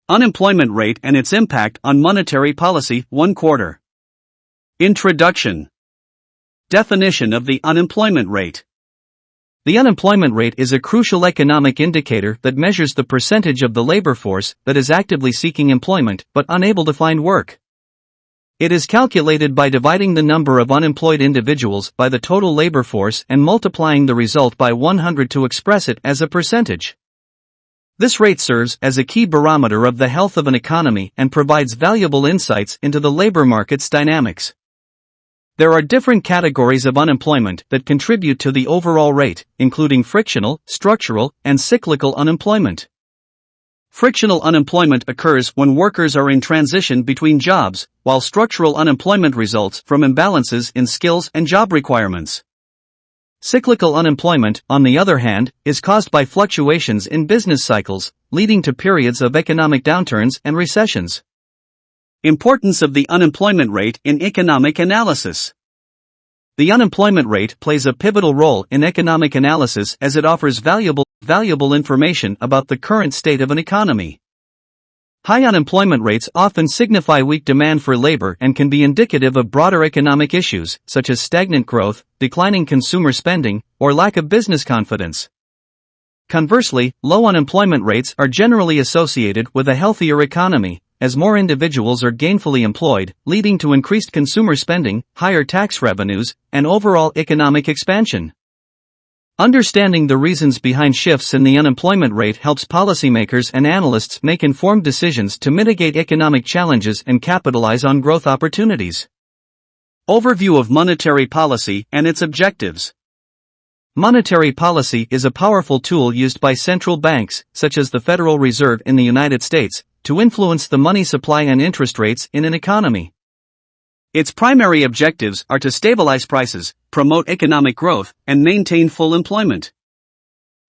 Unemployment rate and its impact on monetary policy, 1/4. Introduction. Definition of the unemployment rate. The unemployment rate is a crucial economic indicator that measures the percentage of the labor force that is actively seeking employment but unable to find work. It is calculated by dividing the number of unemployed individuals by the total labor force and multiplying the result by 100 to express it as a percentage. This rate serves as a key barometer of the health of an economy and provides valuable insights into the labor market's dynamics. There are different categories of unemployment that contribute to the overall rate, including frictional, structural, and cyclical unemployment. Frictional unemployment occurs when workers are in transition between jobs, while structural unemployment results from imbalances in skills and job requirements. Cyclical unemployment, on the other hand, is caused by fluctuations in business cycles, leading to periods of economic downturns and recessions. Importance of the unemployment rate in economic analysis. The unemployment rate plays a pivotal role in economic analysis as it offers valuable information about the current state of an economy. High unemployment rates often signify weak demand for labor and can be indicative of broader economic issues, such as stagnant growth, declining consumer spending, or lack of business confidence. Conversely, low unemployment rates are generally associated with a healthier economy, as more individuals are gainfully employed, leading to increased consumer spending, higher tax revenues, and overall economic expansion. Understanding the reasons behind shifts in the unemployment rate helps policymakers and analysts make informed decisions to mitigate economic challenges and capitalize on growth opportunities. Overview of monetary policy and its objectives. Monetary policy is a powerful tool used by central banks, such as the Federal Reserve in the United States, to influence the money supply and interest rates in an economy. Its primary objectives are to stabilize prices, promote economic growth, and maintain full employment.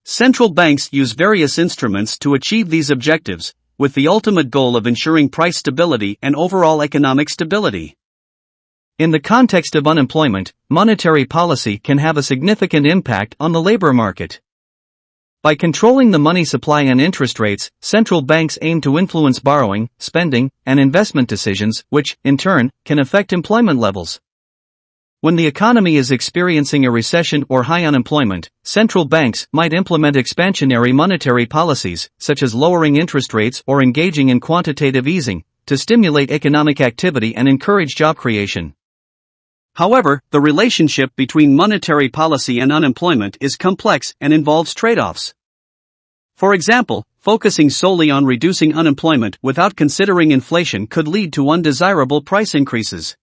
Central banks use various instruments to achieve these objectives, with the ultimate goal of ensuring price stability and overall economic stability. In the context of unemployment, monetary policy can have a significant impact on the labor market. By controlling the money supply and interest rates, central banks aim to influence borrowing, spending, and investment decisions, which, in turn, can affect employment levels. When the economy is experiencing a recession or high unemployment, central banks might implement expansionary monetary policies, such as lowering interest rates or engaging in quantitative easing, to stimulate economic activity and encourage job creation. However, the relationship between monetary policy and unemployment is complex and involves trade-offs. For example, focusing solely on reducing unemployment without considering inflation could lead to undesirable price increases.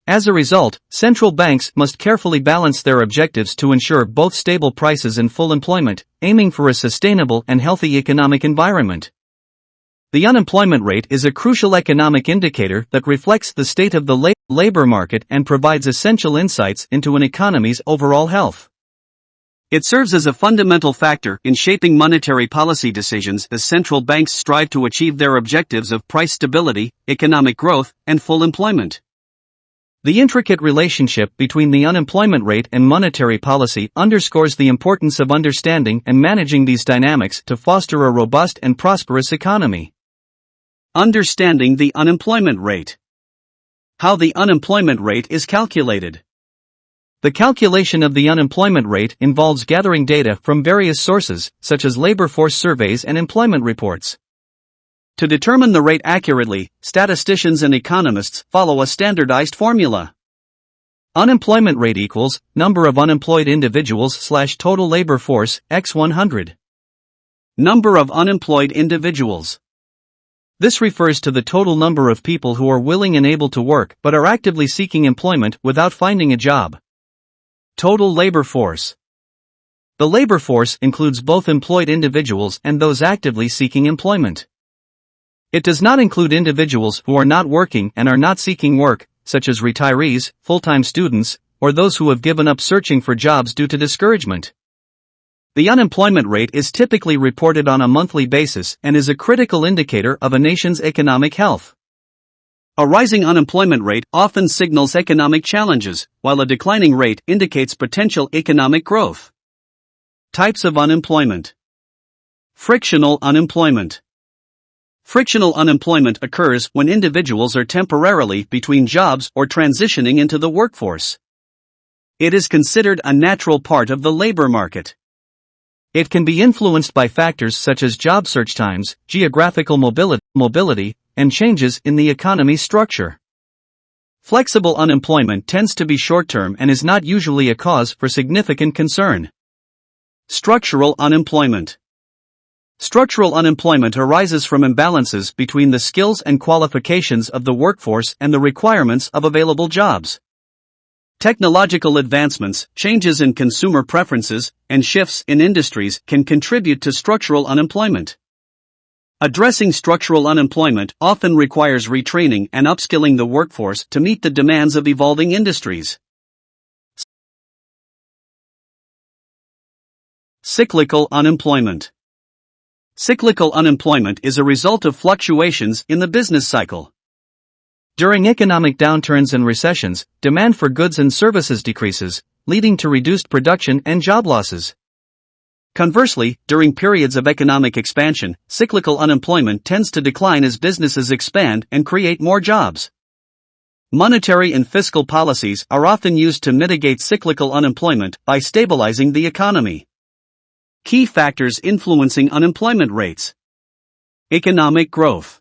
As a result, central banks must carefully balance their objectives to ensure both stable prices and full employment, aiming for a sustainable and healthy economic environment. The unemployment rate is a crucial economic indicator that reflects the state of the labor market and provides essential insights into an economy's overall health. It serves as a fundamental factor in shaping monetary policy decisions as central banks strive to achieve their objectives of price stability, economic growth, and full employment. The intricate relationship between the unemployment rate and monetary policy underscores the importance of understanding and managing these dynamics to foster a robust and prosperous economy. Understanding the unemployment rate. How the unemployment rate is calculated. The calculation of the unemployment rate involves gathering data from various sources, such as labor force surveys and employment reports. To determine the rate accurately, statisticians and economists follow a standardized formula. Unemployment rate equals number of unemployed individuals / total labor force x 100. Number of unemployed individuals. This refers to the total number of people who are willing and able to work but are actively seeking employment without finding a job. Total labor force. The labor force includes both employed individuals and those actively seeking employment. It does not include individuals who are not working and are not seeking work, such as retirees, full-time students, or those who have given up searching for jobs due to discouragement. The unemployment rate is typically reported on a monthly basis and is a critical indicator of a nation's economic health. A rising unemployment rate often signals economic challenges, while a declining rate indicates potential economic growth. Types of unemployment. Frictional unemployment. Frictional unemployment occurs when individuals are temporarily between jobs or transitioning into the workforce. It is considered a natural part of the labor market. It can be influenced by factors such as job search times, geographical mobility, and changes in the economy's structure. Flexible unemployment tends to be short-term and is not usually a cause for significant concern. Structural unemployment. Structural unemployment arises from imbalances between the skills and qualifications of the workforce and the requirements of available jobs. Technological advancements, changes in consumer preferences, and shifts in industries can contribute to structural unemployment. Addressing structural unemployment often requires retraining and upskilling the workforce to meet the demands of evolving industries. Cyclical unemployment. Cyclical unemployment is a result of fluctuations in the business cycle. During economic downturns and recessions, demand for goods and services decreases, leading to reduced production and job losses. Conversely, during periods of economic expansion, cyclical unemployment tends to decline as businesses expand and create more jobs. Monetary and fiscal policies are often used to mitigate cyclical unemployment by stabilizing the economy. Key factors influencing unemployment rates. Economic growth.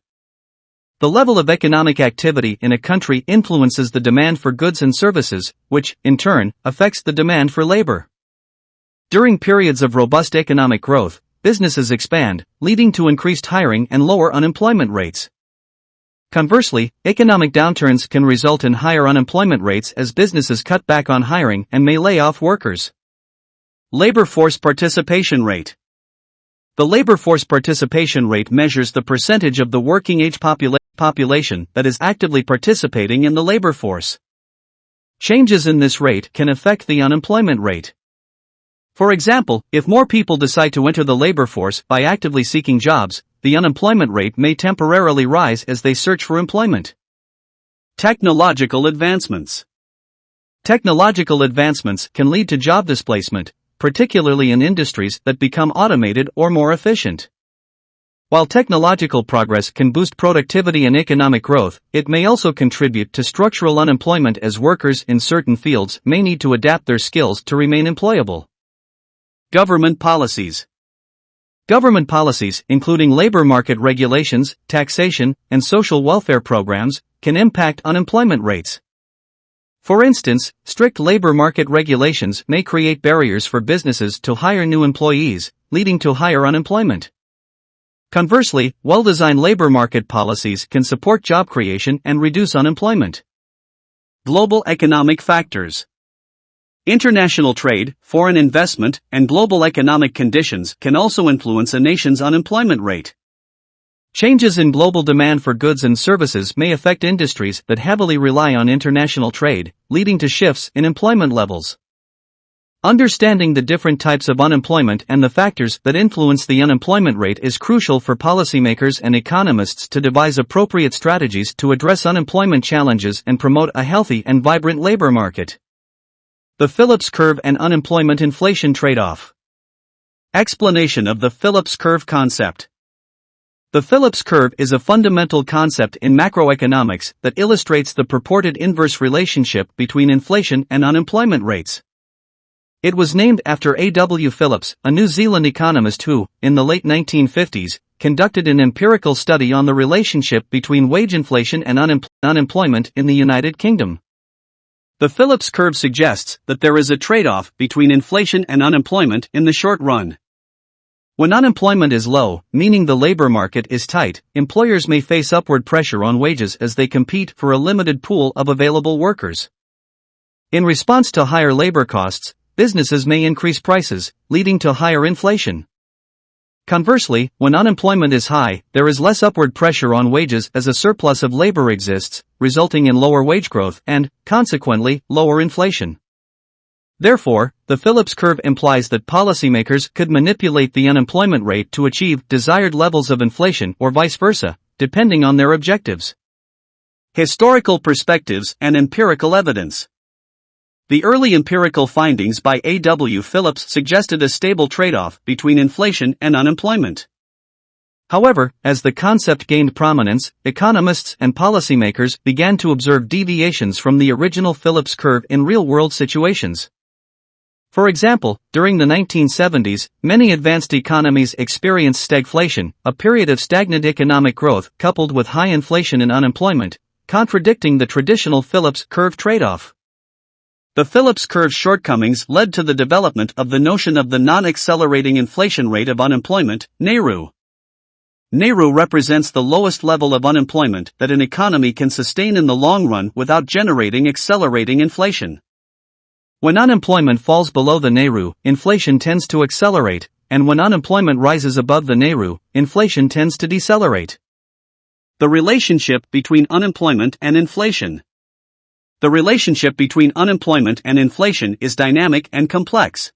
The level of economic activity in a country influences the demand for goods and services, which, in turn, affects the demand for labor. During periods of robust economic growth, businesses expand, leading to increased hiring and lower unemployment rates. Conversely, economic downturns can result in higher unemployment rates as businesses cut back on hiring and may lay off workers. Labor force participation rate. The labor force participation rate measures the percentage of the working-age population that is actively participating in the labor force. Changes in this rate can affect the unemployment rate. For example, if more people decide to enter the labor force by actively seeking jobs, the unemployment rate may temporarily rise as they search for employment. Technological advancements. Technological advancements can lead to job displacement, particularly in industries that become automated or more efficient. While technological progress can boost productivity and economic growth, it may also contribute to structural unemployment as workers in certain fields may need to adapt their skills to remain employable. Government policies. Government policies, including labor market regulations, taxation, and social welfare programs, can impact unemployment rates. For instance, strict labor market regulations may create barriers for businesses to hire new employees, leading to higher unemployment. Conversely, well-designed labor market policies can support job creation and reduce unemployment. Global economic factors. International trade, foreign investment, and global economic conditions can also influence a nation's unemployment rate. Changes in global demand for goods and services may affect industries that heavily rely on international trade, leading to shifts in employment levels. Understanding the different types of unemployment and the factors that influence the unemployment rate is crucial for policymakers and economists to devise appropriate strategies to address unemployment challenges and promote a healthy and vibrant labor market. The Phillips curve and unemployment inflation trade-off. Explanation of the Phillips curve concept. The Phillips curve is a fundamental concept in macroeconomics that illustrates the purported inverse relationship between inflation and unemployment rates. It was named after A.W. Phillips, a New Zealand economist who, in the late 1950s, conducted an empirical study on the relationship between wage inflation and unemployment in the United Kingdom. The Phillips curve suggests that there is a trade-off between inflation and unemployment in the short run. When unemployment is low, meaning the labor market is tight, employers may face upward pressure on wages as they compete for a limited pool of available workers. In response to higher labor costs, businesses may increase prices, leading to higher inflation. Conversely, when unemployment is high, there is less upward pressure on wages as a surplus of labor exists, resulting in lower wage growth and, consequently, lower inflation. Therefore, the Phillips curve implies that policymakers could manipulate the unemployment rate to achieve desired levels of inflation or vice versa, depending on their objectives. Historical perspectives and empirical evidence. The early empirical findings by A.W. Phillips suggested a stable trade-off between inflation and unemployment. However, as the concept gained prominence, economists and policymakers began to observe deviations from the original Phillips curve in real-world situations. For example, during the 1970s, many advanced economies experienced stagflation, a period of stagnant economic growth coupled with high inflation and unemployment, contradicting the traditional Phillips curve trade-off. The Phillips curve's shortcomings led to the development of the notion of the non-accelerating inflation rate of unemployment, NAIRU. NAIRU represents the lowest level of unemployment that an economy can sustain in the long run without generating accelerating inflation. When unemployment falls below the NAIRU, inflation tends to accelerate, and when unemployment rises above the NAIRU, inflation tends to decelerate. The relationship between unemployment and inflation. The relationship between unemployment and inflation is dynamic and complex.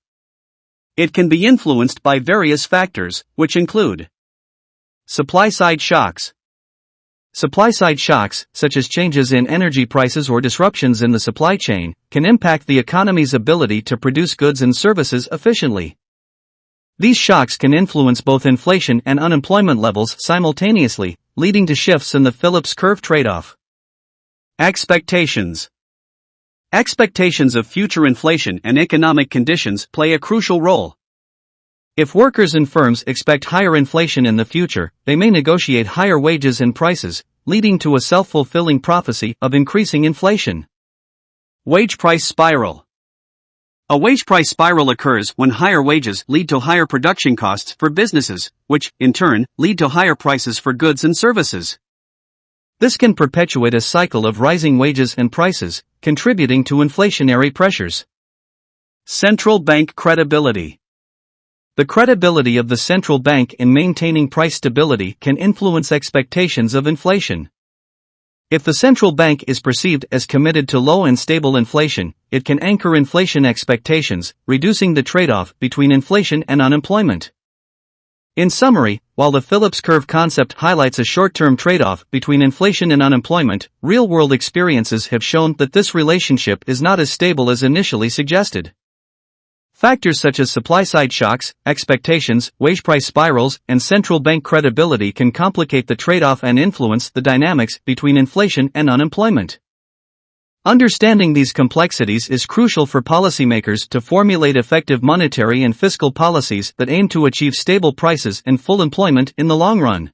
It can be influenced by various factors, which include supply-side shocks. Supply-side shocks, such as changes in energy prices or disruptions in the supply chain, can impact the economy's ability to produce goods and services efficiently. These shocks can influence both inflation and unemployment levels simultaneously, leading to shifts in the Phillips curve trade-off. Expectations. Expectations of future inflation and economic conditions play a crucial role. If workers and firms expect higher inflation in the future, they may negotiate higher wages and prices, leading to a self-fulfilling prophecy of increasing inflation. Wage price spiral. A wage price spiral occurs when higher wages lead to higher production costs for businesses, which, in turn, lead to higher prices for goods and services. This can perpetuate a cycle of rising wages and prices, contributing to inflationary pressures. Central bank credibility. The credibility of the central bank in maintaining price stability can influence expectations of inflation. If the central bank is perceived as committed to low and stable inflation, it can anchor inflation expectations, reducing the trade-off between inflation and unemployment. In summary, while the Phillips curve concept highlights a short-term trade-off between inflation and unemployment, real-world experiences have shown that this relationship is not as stable as initially suggested. Factors such as supply-side shocks, expectations, wage price spirals, and central bank credibility can complicate the trade-off and influence the dynamics between inflation and unemployment. Understanding these complexities is crucial for policymakers to formulate effective monetary and fiscal policies that aim to achieve stable prices and full employment in the long run.